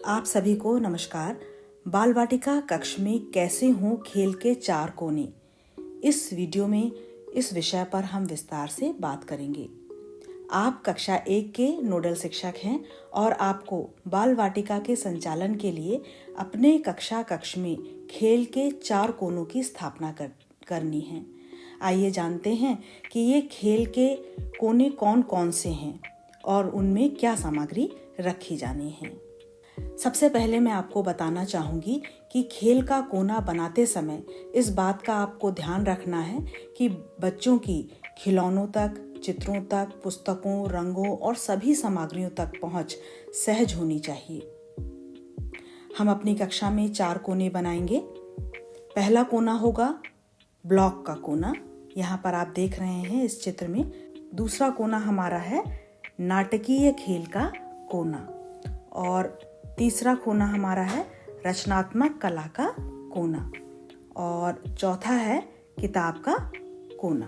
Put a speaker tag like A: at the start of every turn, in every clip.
A: आप सभी को नमस्कार। बाल वाटिका कक्ष में कैसे हों खेल के चार कोने, इस वीडियो में इस विषय पर हम विस्तार से बात करेंगे। आप कक्षा 1 के नोडल शिक्षक हैं और आपको बाल वाटिका के संचालन के लिए अपने कक्षा कक्ष में खेल के चार कोनों की स्थापना करनी है। आइए जानते हैं कि ये खेल के कोने कौन कौन से हैं और उनमें क्या सामग्री रखी जानी है। सबसे पहले मैं आपको बताना चाहूँगी कि खेल का कोना बनाते समय इस बात का आपको ध्यान रखना है कि बच्चों की खिलौनों तक, चित्रों तक, पुस्तकों, रंगों और सभी सामग्रियों तक पहुँच सहज होनी चाहिए। हम अपनी कक्षा में 4 कोने बनाएंगे। पहला कोना होगा ब्लॉक का कोना, यहाँ पर आप देख रहे हैं इस चित्र में। दूसरा कोना हमारा है नाटकीय खेल का कोना और तीसरा कोना हमारा है रचनात्मक कला का कोना और चौथा है किताब का कोना।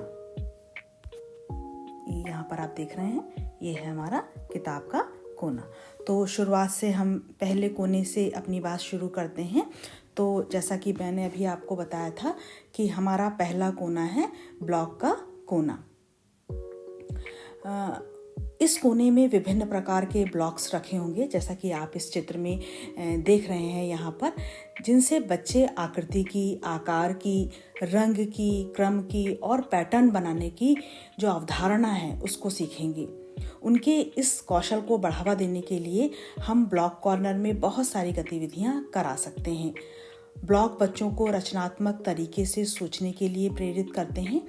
A: यहाँ पर आप देख रहे हैं, ये है हमारा किताब का कोना। तो शुरुआत से हम पहले कोने से अपनी बात शुरू करते हैं। तो जैसा कि मैंने अभी आपको बताया था कि हमारा पहला कोना है ब्लॉक का कोना। इस कोने में विभिन्न प्रकार के ब्लॉक्स रखे होंगे, जैसा कि आप इस चित्र में देख रहे हैं यहाँ पर, जिनसे बच्चे आकृति की, आकार की, रंग की, क्रम की और पैटर्न बनाने की जो अवधारणा है उसको सीखेंगे। उनके इस कौशल को बढ़ावा देने के लिए हम ब्लॉक कॉर्नर में बहुत सारी गतिविधियाँ करा सकते हैं। ब्लॉक बच्चों को रचनात्मक तरीके से सोचने के लिए प्रेरित करते हैं,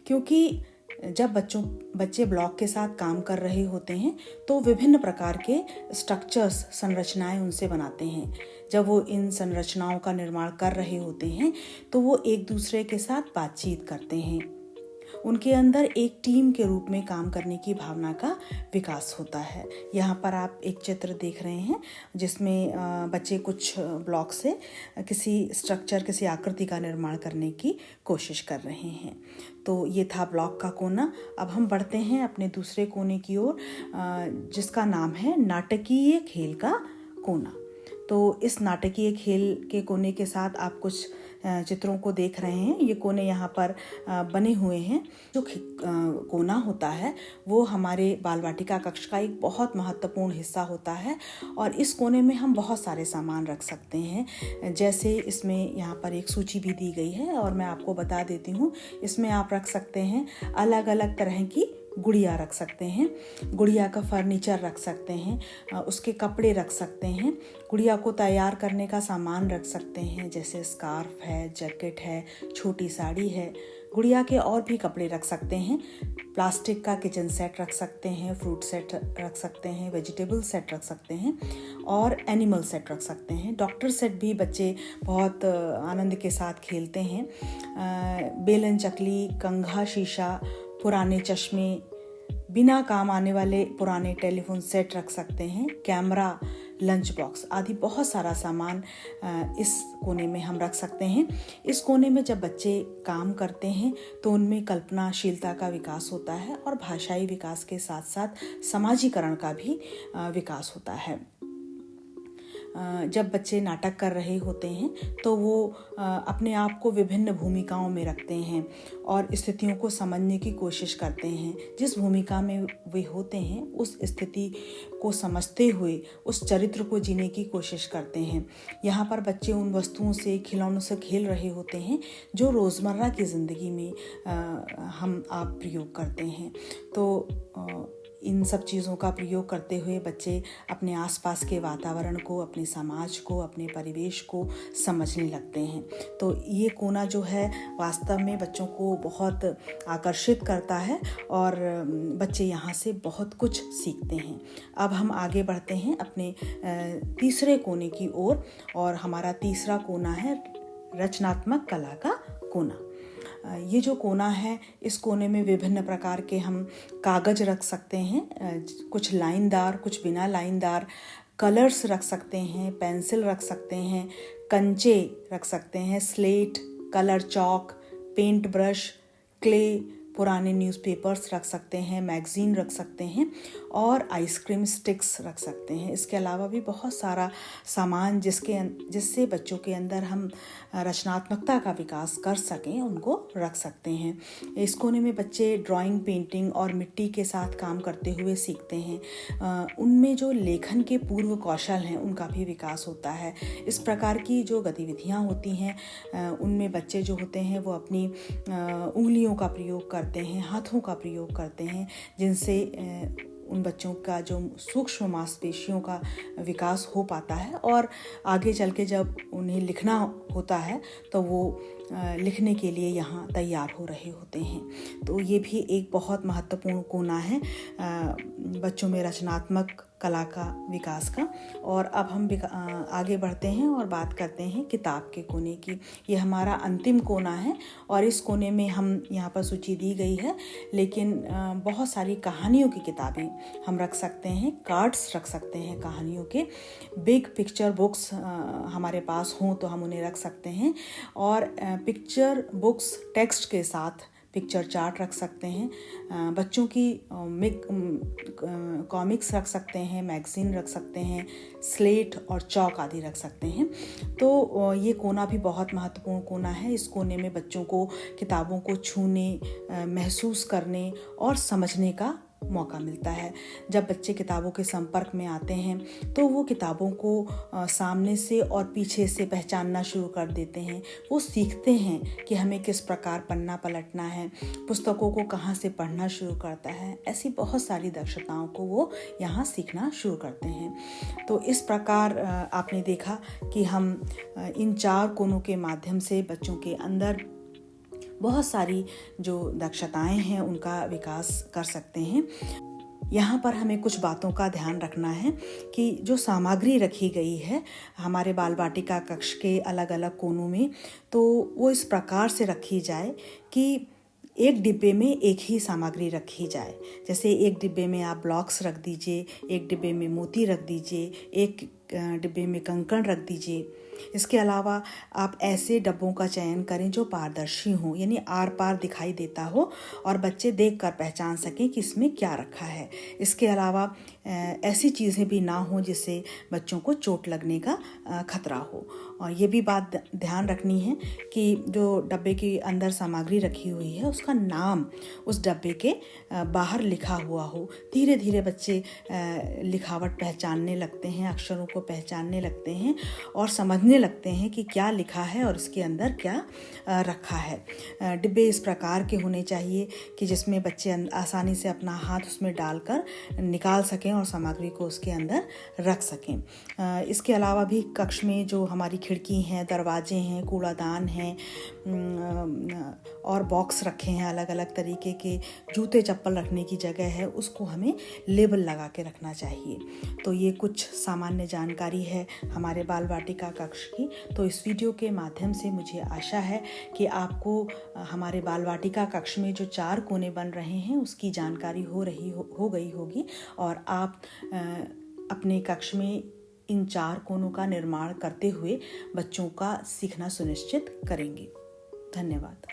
A: क्योंकि जब बच्चे ब्लॉक के साथ काम कर रहे होते हैं तो विभिन्न प्रकार के स्ट्रक्चर्स, संरचनाएं उनसे बनाते हैं। जब वो इन संरचनाओं का निर्माण कर रहे होते हैं तो वो एक दूसरे के साथ बातचीत करते हैं। उनके अंदर एक टीम के रूप में काम करने की भावना का विकास होता है। यहाँ पर आप एक चित्र देख रहे हैं जिसमें बच्चे कुछ ब्लॉक से किसी स्ट्रक्चर, किसी आकृति का निर्माण करने की कोशिश कर रहे हैं। तो ये था ब्लॉक का कोना। अब हम बढ़ते हैं अपने दूसरे कोने की ओर, जिसका नाम है नाटकीय खेल का कोना। तो इस नाटकीय खेल के कोने के साथ आप कुछ चित्रों को देख रहे हैं। ये कोने यहाँ पर बने हुए हैं। जो कोना होता है वो हमारे बाल वाटिका कक्ष का एक बहुत महत्वपूर्ण हिस्सा होता है और इस कोने में हम बहुत सारे सामान रख सकते हैं। जैसे इसमें यहाँ पर एक सूची भी दी गई है और मैं आपको बता देती हूँ। इसमें आप रख सकते हैं अलग अलग तरह की गुड़िया रख सकते हैं, गुड़िया का फर्नीचर रख सकते हैं, उसके कपड़े रख सकते हैं, गुड़िया को तैयार करने का सामान रख सकते हैं, जैसे स्कार्फ है, जैकेट है, छोटी साड़ी है। गुड़िया के और भी कपड़े रख सकते हैं। प्लास्टिक का किचन सेट रख सकते हैं, फ्रूट सेट रख सकते हैं, वेजिटेबल सेट रख सकते हैं और एनिमल सेट रख सकते हैं। डॉक्टर सेट भी बच्चे बहुत आनंद के साथ खेलते हैं। बेलन चकली, कंघा, शीशा, पुराने चश्मे, बिना काम आने वाले पुराने टेलीफोन सेट रख सकते हैं, कैमरा, लंच बॉक्स आदि बहुत सारा सामान इस कोने में हम रख सकते हैं। इस कोने में जब बच्चे काम करते हैं तो उनमें कल्पनाशीलता का विकास होता है और भाषाई विकास के साथ साथ समाजीकरण का भी विकास होता है। जब बच्चे नाटक कर रहे होते हैं तो वो अपने आप को विभिन्न भूमिकाओं में रखते हैं और स्थितियों को समझने की कोशिश करते हैं। जिस भूमिका में वे होते हैं उस स्थिति को समझते हुए उस चरित्र को जीने की कोशिश करते हैं। यहाँ पर बच्चे उन वस्तुओं से, खिलौनों से खेल रहे होते हैं जो रोज़मर्रा की ज़िंदगी में आप प्रयोग करते हैं। तो इन सब चीज़ों का प्रयोग करते हुए बच्चे अपने आसपास के वातावरण को, अपने समाज को, अपने परिवेश को समझने लगते हैं। तो ये कोना जो है वास्तव में बच्चों को बहुत आकर्षित करता है और बच्चे यहाँ से बहुत कुछ सीखते हैं। अब हम आगे बढ़ते हैं अपने तीसरे कोने की ओर और हमारा तीसरा कोना है रचनात्मक कला का कोना। ये जो कोना है, इस कोने में विभिन्न प्रकार के हम कागज रख सकते हैं, कुछ लाइनदार, कुछ बिना लाइनदार, कलर्स रख सकते हैं, पेंसिल रख सकते हैं, कंचे रख सकते हैं, slate, colour chalk, paint brush, clay, पुराने न्यूज़पेपर्स रख सकते हैं, मैगज़ीन रख सकते हैं और आइसक्रीम स्टिक्स रख सकते हैं। इसके अलावा भी बहुत सारा सामान जिससे बच्चों के अंदर हम रचनात्मकता का विकास कर सकें, उनको रख सकते हैं। इस कोने में बच्चे ड्राइंग, पेंटिंग और मिट्टी के साथ काम करते हुए सीखते हैं। उनमें जो लेखन के पूर्व कौशल हैं उनका भी विकास होता है। इस प्रकार की जो गतिविधियाँ होती हैं उनमें बच्चे जो होते हैं वो अपनी उंगलियों का प्रयोग करते हैं, हाथों का प्रयोग करते हैं, जिनसे उन बच्चों का जो सूक्ष्म मांसपेशियों का विकास हो पाता है और आगे चल के जब उन्हें लिखना होता है तो वो लिखने के लिए यहाँ तैयार हो रहे होते हैं। तो ये भी एक बहुत महत्वपूर्ण कोना है बच्चों में रचनात्मक कला का विकास का। और अब हम आगे बढ़ते हैं और बात करते हैं किताब के कोने की। ये हमारा अंतिम कोना है और इस कोने में हम यहाँ पर सूची दी गई है, लेकिन बहुत सारी कहानियों की किताबें हम रख सकते हैं, कार्ड्स रख सकते हैं कहानियों के। बिग पिक्चर बुक्स हमारे पास हों तो हम उन्हें रख सकते हैं और पिक्चर बुक्स टेक्स्ट के साथ पिक्चर चार्ट रख सकते हैं। बच्चों की कॉमिक्स रख सकते हैं, मैगज़ीन रख सकते हैं, स्लेट और चौक आदि रख सकते हैं। तो ये कोना भी बहुत महत्वपूर्ण कोना है। इस कोने में बच्चों को किताबों को छूने, महसूस करने और समझने का मौका मिलता है। जब बच्चे किताबों के संपर्क में आते हैं तो वो किताबों को सामने से और पीछे से पहचानना शुरू कर देते हैं। वो सीखते हैं कि हमें किस प्रकार पन्ना पलटना है, पुस्तकों को कहाँ से पढ़ना शुरू करता है। ऐसी बहुत सारी दक्षताओं को वो यहाँ सीखना शुरू करते हैं। तो इस प्रकार आपने देखा कि हम इन 4 कोनों के माध्यम से बच्चों के अंदर बहुत सारी जो दक्षताएं हैं उनका विकास कर सकते हैं। यहाँ पर हमें कुछ बातों का ध्यान रखना है कि जो सामग्री रखी गई है हमारे बाल वाटिका कक्ष के अलग अलग कोनों में, तो वो इस प्रकार से रखी जाए कि एक डिब्बे में एक ही सामग्री रखी जाए। जैसे एक डिब्बे में आप ब्लॉक्स रख दीजिए, एक डिब्बे में मोती रख दीजिए, एक डिब्बे में कंकड़ रख दीजिए। इसके अलावा आप ऐसे डब्बों का चयन करें जो पारदर्शी हों, यानी आर पार दिखाई देता हो और बच्चे देखकर पहचान सकें कि इसमें क्या रखा है। इसके अलावा ऐसी चीज़ें भी ना हो जिससे बच्चों को चोट लगने का खतरा हो। और ये भी बात ध्यान रखनी है कि जो डब्बे के अंदर सामग्री रखी हुई है उसका नाम उस डब्बे के बाहर लिखा हुआ हो। धीरे धीरे बच्चे लिखावट पहचानने लगते हैं, अक्षरों को पहचानने लगते हैं और समझने लगते हैं कि क्या लिखा है और इसके अंदर क्या रखा है। डिब्बे इस प्रकार के होने चाहिए कि जिसमें बच्चे आसानी से अपना हाथ उसमें डालकर निकाल सकें और सामग्री को उसके अंदर रख सकें। इसके अलावा भी कक्ष में जो हमारी खिड़की हैं, दरवाजे हैं, कूड़ादान हैं और बॉक्स रखे हैं, अलग अलग तरीके के जूते चप्पल रखने की जगह है, उसको हमें लेबल लगा के रखना चाहिए। तो ये कुछ सामान्य जानकारी है हमारे बाल वाटिका कक्ष की। तो इस वीडियो के माध्यम से मुझे आशा है कि आपको हमारे बाल वाटिका कक्ष में जो 4 कोने बन रहे हैं उसकी जानकारी हो गई होगी और आप अपने कक्ष में इन 4 कोनों का निर्माण करते हुए बच्चों का सीखना सुनिश्चित करेंगे। धन्यवाद।